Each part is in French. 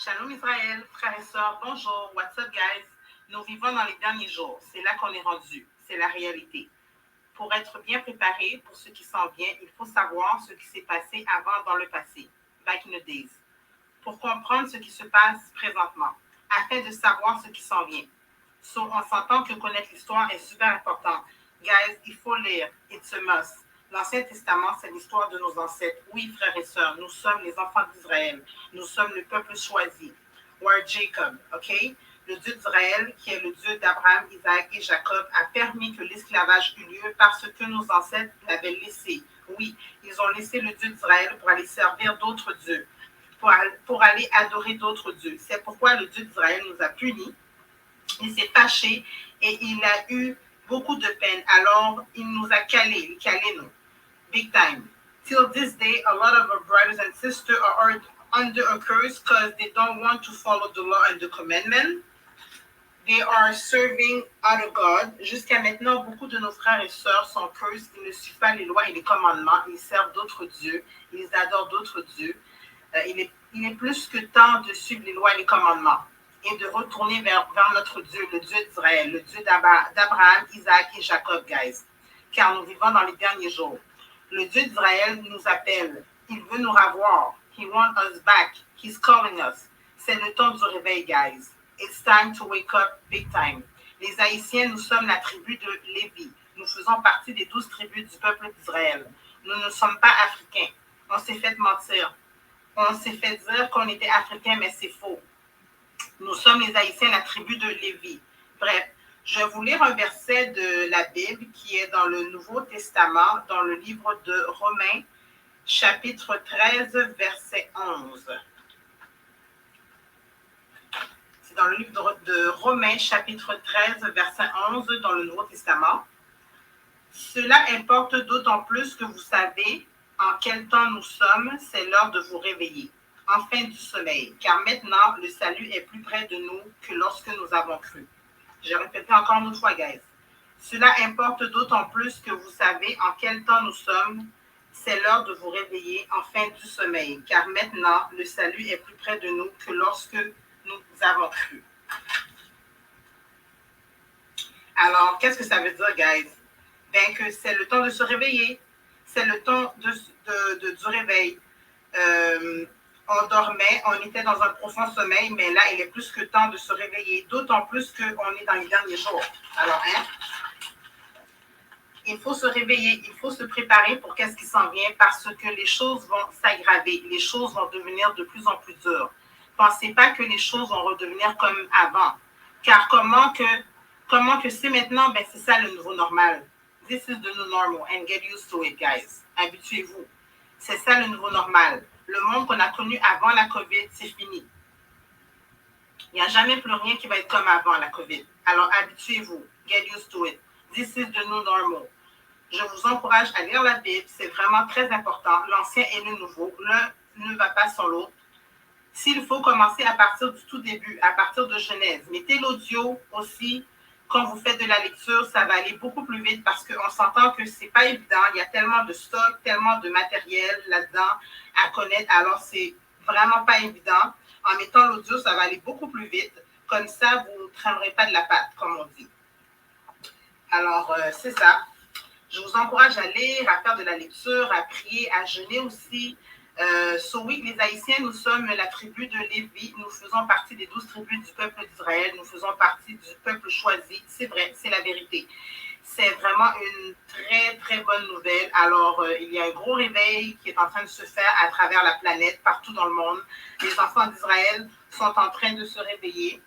Shalom Israël, frères et sœurs, bonjour, what's up guys? Nous vivons dans les derniers jours, c'est là qu'on est rendu, c'est la réalité. Pour être bien préparé pour ce qui s'en vient, il faut savoir ce qui s'est passé avant dans le passé, back in the days, pour comprendre ce qui se passe présentement, afin de savoir ce qui s'en vient. So, on s'entend que connaître l'histoire est super important. Guys, il faut lire, it's a must. L'Ancien Testament, c'est l'histoire de nos ancêtres. Oui, frères et sœurs, nous sommes les enfants d'Israël. Nous sommes le peuple choisi. We're Jacob, OK? Le Dieu d'Israël, qui est le Dieu d'Abraham, Isaac et Jacob, a permis que l'esclavage eût lieu parce que nos ancêtres l'avaient laissé. Oui, ils ont laissé le Dieu d'Israël pour aller servir d'autres dieux, pour aller adorer d'autres dieux. C'est pourquoi le Dieu d'Israël nous a punis. Il s'est fâché et il a eu beaucoup de peine. Alors, il nous a calés, nous, big time. Till this day, a lot of our brothers and sisters are under a curse because they don't want to follow the law and the commandment. They are serving other God. Jusqu'à maintenant, beaucoup de nos frères et sœurs sont cursed. Ils ne suivent pas les lois et les commandements. Ils servent d'autres dieux. Ils adorent d'autres dieux. Il est plus que temps de suivre les lois et les commandements et de retourner vers notre Dieu, le Dieu d'Israël, le Dieu d'Abraham, Isaac et Jacob, guys. Car nous vivons dans les derniers jours. Le Dieu d'Israël nous appelle. Il veut nous revoir. He wants us back. He's calling us. C'est le temps du réveil, guys. It's time to wake up big time. Les Haïtiens, nous sommes la tribu de Lévi. Nous faisons partie des 12 tribus du peuple d'Israël. Nous ne sommes pas africains. On s'est fait mentir. On s'est fait dire qu'on était africains, mais c'est faux. Nous sommes les Haïtiens, la tribu de Lévi. Bref, je vais vous lire un verset de la Bible qui est dans le Nouveau Testament, dans le livre de Romains, chapitre 13, verset 11. C'est dans le livre de Romains, chapitre 13, verset 11, dans le Nouveau Testament. Cela importe d'autant plus que vous savez en quel temps nous sommes, c'est l'heure de vous réveiller. Enfin du sommeil, car maintenant le salut est plus près de nous que lorsque nous avons cru. Je répète encore une fois, guys. Cela importe d'autant plus que vous savez en quel temps nous sommes, c'est l'heure de vous réveiller, enfin du sommeil, car maintenant le salut est plus près de nous que lorsque nous avons cru. Alors, qu'est-ce que ça veut dire, guys? Bien que c'est le temps de se réveiller, c'est le temps du réveil. On dormait, on était dans un profond sommeil, mais là, il est plus que temps de se réveiller, d'autant plus qu'on est dans les derniers jours. Alors, il faut se réveiller, il faut se préparer pour qu'est-ce qui s'en vient parce que les choses vont s'aggraver, les choses vont devenir de plus en plus dures. Pensez pas que les choses vont redevenir comme avant, car comment que c'est maintenant, ben c'est ça le nouveau normal. This is the new normal and get used to it, guys. Habituez-vous. C'est ça le nouveau normal. Le monde qu'on a connu avant la COVID, c'est fini. Il n'y a jamais plus rien qui va être comme avant la COVID. Alors, habituez-vous. Get used to it. This is the new normal. Je vous encourage à lire la Bible. C'est vraiment très important. L'ancien et le nouveau. L'un ne va pas sans l'autre. S'il faut commencer à partir du tout début, à partir de Genèse, mettez l'audio aussi. Quand vous faites de la lecture, ça va aller beaucoup plus vite parce qu'on s'entend que c'est pas évident. Il y a tellement de stock, tellement de matériel là-dedans à connaître. Alors, c'est vraiment pas évident. En mettant l'audio, ça va aller beaucoup plus vite. Comme ça, vous ne traînerez pas de la patte, comme on dit. Alors, c'est ça. Je vous encourage à lire, à faire de la lecture, à prier, à jeûner aussi. Oui, les Haïtiens, nous sommes la tribu de Lévi. Nous faisons partie des 12 tribus du peuple d'Israël. Nous faisons partie du peuple choisi. C'est vrai, c'est la vérité. C'est vraiment une très, très bonne nouvelle. Alors, il y a un gros réveil qui est en train de se faire à travers la planète, partout dans le monde. Les enfants d'Israël sont en train de se réveiller.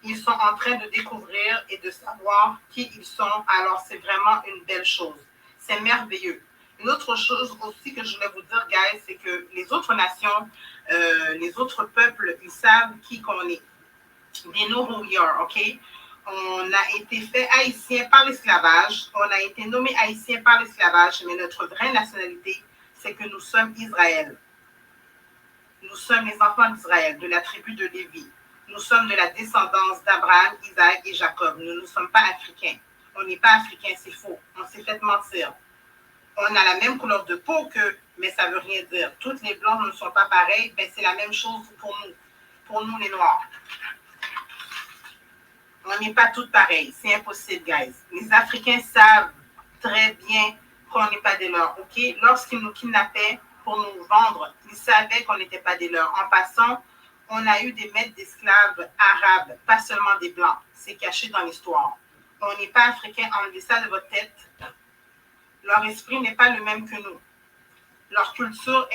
Ils sont en train de découvrir et de savoir qui ils sont. Alors, c'est vraiment une belle chose. C'est merveilleux. Une autre chose aussi que je voulais vous dire, guys, c'est que les autres nations, les autres peuples, ils savent qui qu'on est. They know who we are, OK? On a été fait haïtien par l'esclavage. On a été nommé haïtien par l'esclavage. Mais notre vraie nationalité, c'est que nous sommes Israël. Nous sommes les enfants d'Israël, de la tribu de Lévi. Nous sommes de la descendance d'Abraham, Isaac et Jacob. Nous ne sommes pas africains. On n'est pas africains, c'est faux. On s'est fait mentir. On a la même couleur de peau qu'eux, mais ça ne veut rien dire. Toutes les blancs ne sont pas pareils, ben c'est la même chose pour nous. pour nous les Noirs. On n'est pas toutes pareilles. C'est impossible, guys. Les Africains savent très bien qu'on n'est pas des leurs, OK? Lorsqu'ils nous kidnappaient pour nous vendre, ils savaient qu'on n'était pas des leurs. En passant, on a eu des maîtres d'esclaves arabes, pas seulement des blancs. C'est caché dans l'histoire. On n'est pas africains, enlevez ça de votre tête. Leur esprit n'est pas le même que nous. Leur culture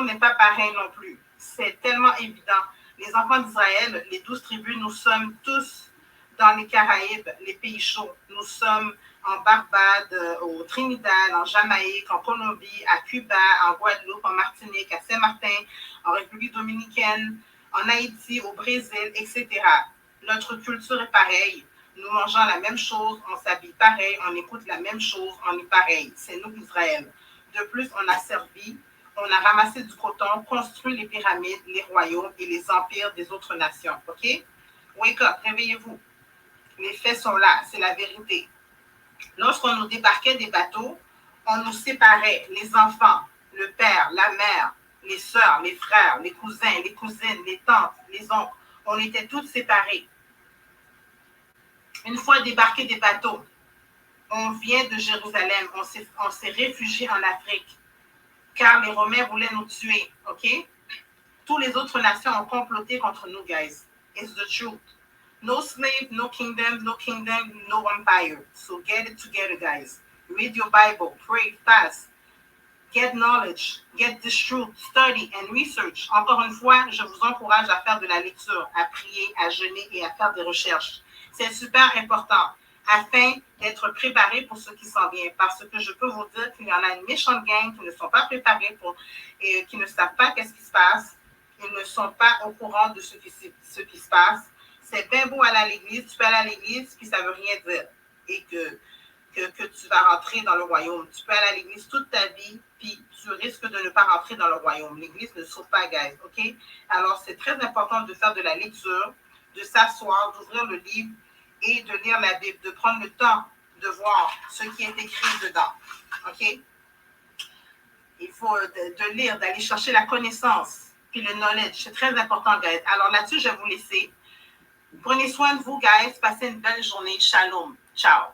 n'est pas pareille non plus. C'est tellement évident. Les enfants d'Israël, les 12 tribus, nous sommes tous dans les Caraïbes, les pays chauds. Nous sommes en Barbade, au Trinidad, en Jamaïque, en Colombie, à Cuba, en Guadeloupe, en Martinique, à Saint-Martin, en République dominicaine, en Haïti, au Brésil, etc. Notre culture est pareille. Nous mangeons la même chose, on s'habille pareil, on écoute la même chose, on est pareil. C'est nous, Israël. De plus, on a servi, on a ramassé du coton, construit les pyramides, les royaumes et les empires des autres nations. OK? Wake up, réveillez-vous. Les faits sont là, c'est la vérité. Lorsqu'on nous débarquait des bateaux, on nous séparait, les enfants, le père, la mère, les sœurs, les frères, les cousins, les cousines, les tantes, les oncles. On était tous séparés. Une fois débarqués des bateaux, on vient de Jérusalem, on s'est réfugié en Afrique, car les Romains voulaient nous tuer, OK? Toutes les autres nations ont comploté contre nous, guys. It's the truth. No slave, no kingdom, no empire. So get it together, guys. Read your Bible, pray, fast, get knowledge, get this truth, study and research. Encore une fois, je vous encourage à faire de la lecture, à prier, à jeûner et à faire des recherches. C'est super important afin d'être préparé pour ce qui s'en vient. Parce que je peux vous dire qu'il y en a une méchante gang qui ne sont pas préparés et qui ne savent pas qu'est-ce qui se passe. Ils ne sont pas au courant de ce qui se passe. C'est bien beau aller à l'église, tu peux aller à l'église, puis ça ne veut rien dire. Et que tu vas rentrer dans le royaume. Tu peux aller à l'église toute ta vie, puis tu risques de ne pas rentrer dans le royaume. L'église ne sauve pas, guys, OK? Alors, c'est très important de faire de la lecture, de s'asseoir, d'ouvrir le livre et de lire la Bible, de prendre le temps de voir ce qui est écrit dedans, OK? Il faut de lire, d'aller chercher la connaissance, puis le knowledge. C'est très important, guys. Alors là-dessus, je vais vous laisser. Prenez soin de vous, guys. Passez une belle journée. Shalom. Ciao.